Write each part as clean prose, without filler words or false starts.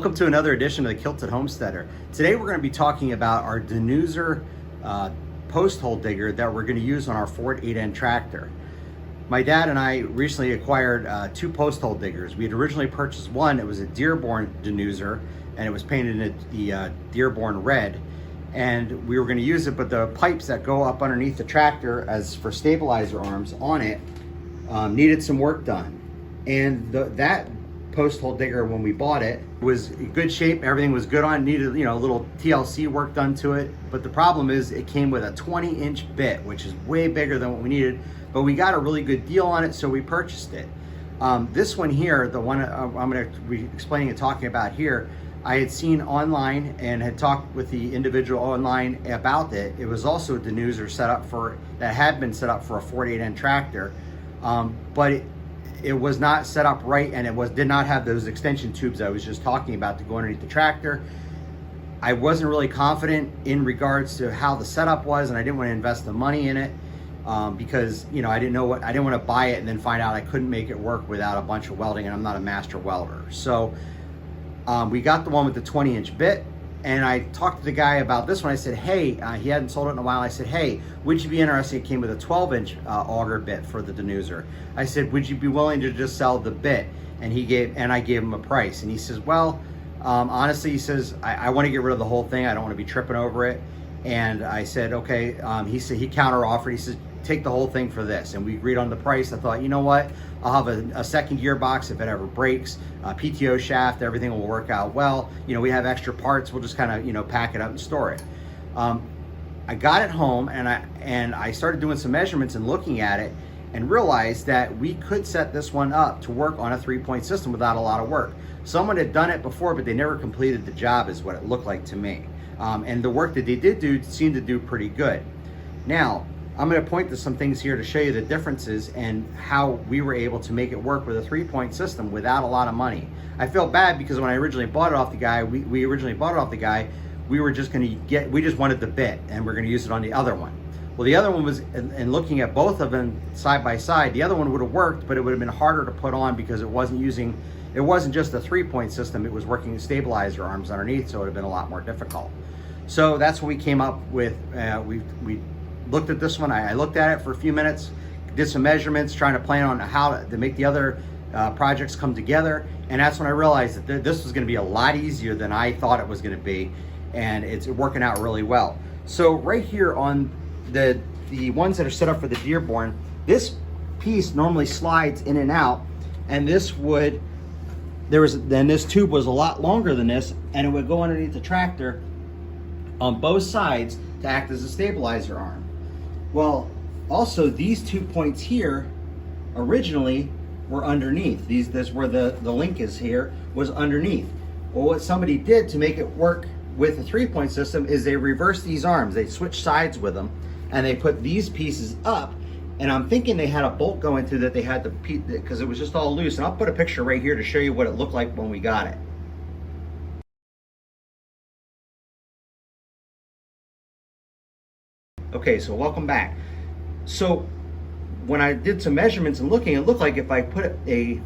Welcome to another edition of the Kilted Homesteader. Today we're going to be talking about our Danuser post hole digger that we're going to use on our Ford 8N tractor. My dad and I recently acquired two post hole diggers. We had originally purchased one. It was a Dearborn Danuser, and it was painted in the Dearborn red. And we were going to use it, but the pipes that go up underneath the tractor as for stabilizer arms on it needed some work done. And that post hole digger, when we bought it, was in good shape. Everything was good on it. Needed, a little TLC work done to it. But the problem is it came with a 20-inch bit, which is way bigger than what we needed. But we got a really good deal on it, so we purchased it. This one here, the one I'm going to be explaining and talking about here, I had seen online and had talked with the individual online about it. It was also a Danuser that had been set up for a 48N tractor, but it was not set up right, and it did not have those extension tubes I was just talking about to go underneath the tractor. I wasn't really confident in regards to how the setup was, and I didn't want to invest the money in it because I didn't want to buy it and then find out I couldn't make it work without a bunch of welding, and I'm not a master welder. So we got the one with the 20-inch bit, and I talked to the guy about this one. I said, hey, he hadn't sold it in a while. I said, hey, would you be interested? It came with a 12-inch auger bit for the Danuser. I said, would you be willing to just sell the bit? And I gave him a price. And he says, well, honestly, he says, I want to get rid of the whole thing. I don't want to be tripping over it. And I said, okay. He counter offered. He says, take the whole thing for this. And we agreed on the price. I thought, you know what? I'll have a second gearbox if it ever breaks, PTO shaft, everything will work out well. We have extra parts. We'll just kind of, pack it up and store it. I got it home and I started doing some measurements and looking at it and realized that we could set this one up to work on a 3-point system without a lot of work. Someone had done it before, but they never completed the job is what it looked like to me. And the work that they did do seemed to do pretty good. Now, I'm going to point to some things here to show you the differences and how we were able to make it work with a 3-point system without a lot of money. I felt bad because when I originally bought it off the guy, we originally bought it off the guy, we just wanted the bit and we're going to use it on the other one. Well, the other one was, and looking at both of them side by side, the other one would have worked, but it would have been harder to put on because it wasn't just a 3-point system, it was working the stabilizer arms underneath, so it would have been a lot more difficult. So that's what we came up with. We looked at this one. I looked at it for a few minutes, did some measurements, trying to plan on how to make the other projects come together. And that's when I realized that this was going to be a lot easier than I thought it was going to be. And it's working out really well. So right here on the ones that are set up for the Dearborn, this piece normally slides in and out. And this tube was a lot longer than this, and it would go underneath the tractor on both sides to act as a stabilizer arm. Well, also these 2 points here originally were underneath. This where the link is here was underneath. Well, what somebody did to make it work with a 3-point system is they reversed these arms. They switched sides with them, and they put these pieces up. And I'm thinking they had a bolt going through that they had to, because it was just all loose. And I'll put a picture right here to show you what it looked like when we got it. Okay, so welcome back. So when I did some measurements and looking, it looked like if I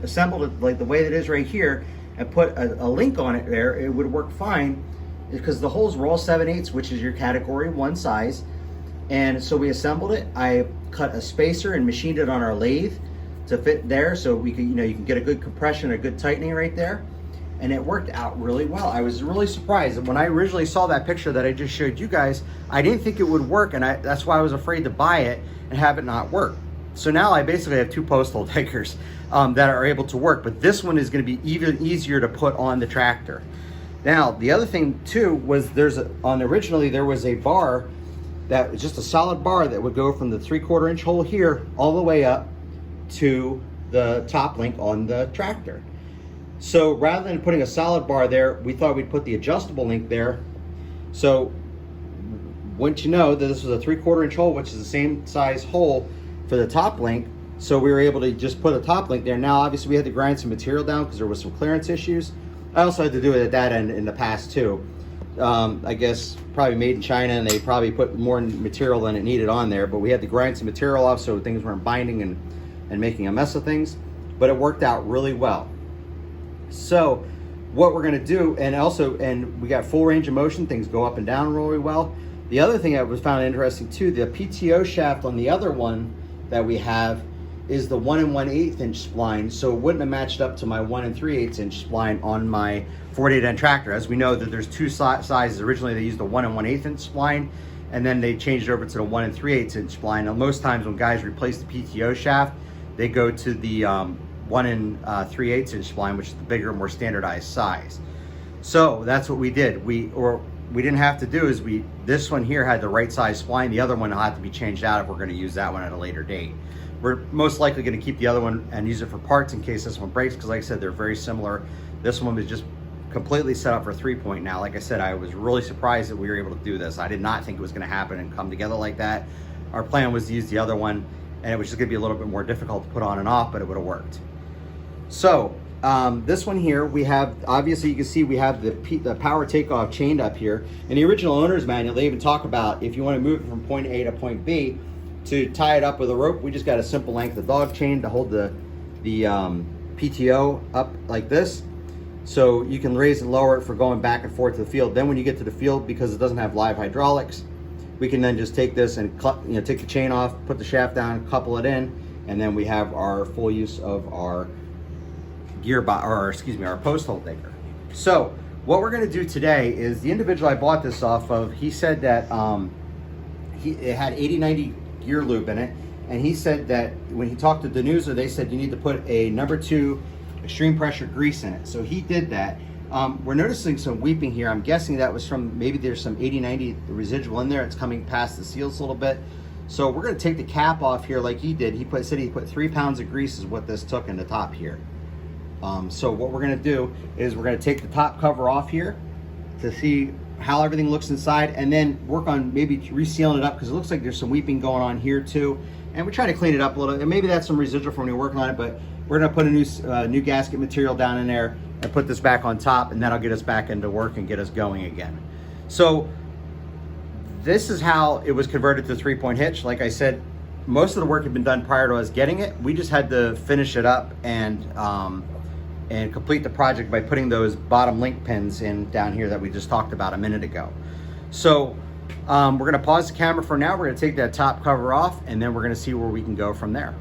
assembled it like the way that it is right here and put a link on it there, it would work fine because the holes were all 7/8, which is your category 1 size. And so we assembled it. I cut a spacer and machined it on our lathe to fit there, so we could, you can get a good compression, a good tightening right there. And it worked out really well. I was really surprised. When I originally saw that picture that I just showed you guys, I didn't think it would work, and that's why I was afraid to buy it and have it not work. So now I basically have 2 post hole diggers that are able to work, but this one is going to be even easier to put on the tractor. Now, the other thing too was originally there was a bar that was just a solid bar that would go from the 3/4 inch hole here all the way up to the top link on the tractor. So rather than putting a solid bar there, we thought we'd put the adjustable link there. So once you know that this was a 3/4 inch hole, which is the same size hole for the top link, so we were able to just put a top link there. Now obviously we had to grind some material down because there was some clearance issues. I also had to do it at that end in the past too. I guess probably made in China, and they probably put more material than it needed on there, but we had to grind some material off so things weren't binding and making a mess of things. But it worked out really well. So what we're going to do, and we got full range of motion, things go up and down really well. The other thing that was found interesting too, the PTO shaft on the other one that we have is the 1 1/8 inch spline, so it wouldn't have matched up to my 1 3/8 inch spline on my 48N tractor. As we know that there's two sizes. Originally they used the 1 1/8 inch spline, and then they changed over to the 1 3/8 inch spline. Now most times when guys replace the PTO shaft, they go to the 1 3/8 inch spline, which is the bigger, more standardized size. So that's what we did. We didn't have to do is this one here had the right size spline. The other one will have to be changed out if we're going to use that one at a later date. We're most likely going to keep the other one and use it for parts in case this one breaks, because like I said, they're very similar. This one was just completely set up for 3-point now. Like I said, I was really surprised that we were able to do this. I did not think it was going to happen and come together like that. Our plan was to use the other one, and it was just going to be a little bit more difficult to put on and off, but it would have worked. So this one here, we have, obviously you can see we have the power takeoff chained up here. In the original owner's manual, they even talk about if you want to move it from point A to point B, to tie it up with a rope, we just got a simple length of dog chain to hold the PTO up like this. So you can raise and lower it for going back and forth to the field. Then when you get to the field, because it doesn't have live hydraulics, we can then just take this and take the chain off, put the shaft down, couple it in, and then we have our full use of our our post hole digger. So what we're going to do today is, the individual I bought this off of, he said that it had 80-90 gear lube in it, and he said that when he talked to Danuser, they said you need to put a number 2 extreme pressure grease in it. So he did that. We're noticing some weeping here. I'm guessing that was from, maybe there's some 80-90 residual in there. It's coming past the seals a little bit. So we're going to take the cap off here like he did. Said he put 3 pounds of grease is what this took in the top here. So what we're going to do is we're going to take the top cover off here to see how everything looks inside, and then work on maybe resealing it up, because it looks like there's some weeping going on here too, and we try to clean it up a little, and maybe that's some residual from when you're working on it. But we're going to put a new gasket material down in there and put this back on top, and that'll get us back into work and get us going again. So this is how it was converted to 3-point hitch. Like I said, most of the work had been done prior to us getting it. We just had to finish it up and complete the project by putting those bottom link pins in down here that we just talked about a minute ago. So we're going to pause the camera for now. We're going to take that top cover off, and then we're going to see where we can go from there.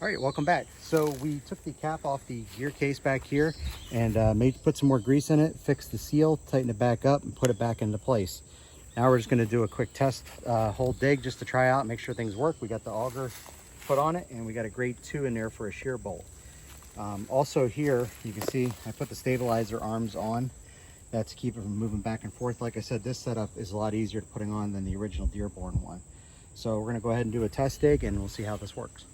All right, welcome back. So we took the cap off the gear case back here and put some more grease in it, fixed the seal, tighten it back up, and put it back into place. Now we're just going to do a quick test hole dig just to try out, make sure things work. We got the auger put on it, and we got a grade 2 in there for a shear bolt. Also here, you can see I put the stabilizer arms on. That's to keep it from moving back and forth. Like I said, this setup is a lot easier to putting on than the original Dearborn one. So we're going to go ahead and do a test dig, and we'll see how this works.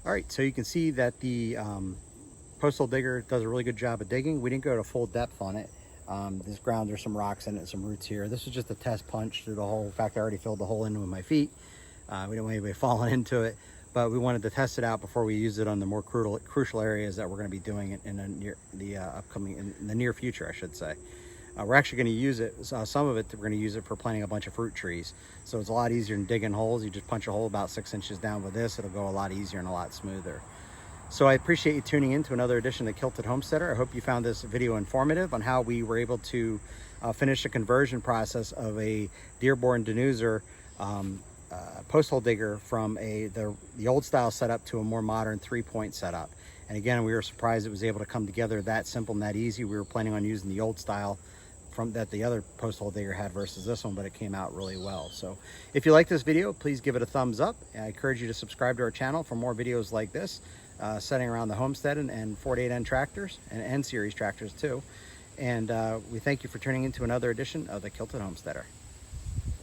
All right, so you can see that the postal digger does a really good job of digging. We didn't go to full depth on it. This ground, there's some rocks in it, some roots here. This was just a test punch through the hole. In fact, I already filled the hole in with my feet. We didn't want anybody falling into it, but we wanted to test it out before we use it on the more crucial areas that we're going to be doing it in the near future, I should say. We're actually going to use it, some of it, we're going to use it for planting a bunch of fruit trees. So it's a lot easier than digging holes. You just punch a hole about 6 inches down with this. It'll go a lot easier and a lot smoother. So I appreciate you tuning in to another edition of Kilted Homesteader. I hope you found this video informative on how we were able to finish the conversion process of a Dearborn Danuser post hole digger from the old style setup to a more modern 3-point setup. And again, we were surprised it was able to come together that simple and that easy. We were planning on using the old style that the other post hole digger had versus this one, but it came out really well. So if you like this video, please give it a thumbs up. I encourage you to subscribe to our channel for more videos like this, setting around the homestead and 48N tractors and N series tractors too. And we thank you for tuning into another edition of the Kilted Homesteader.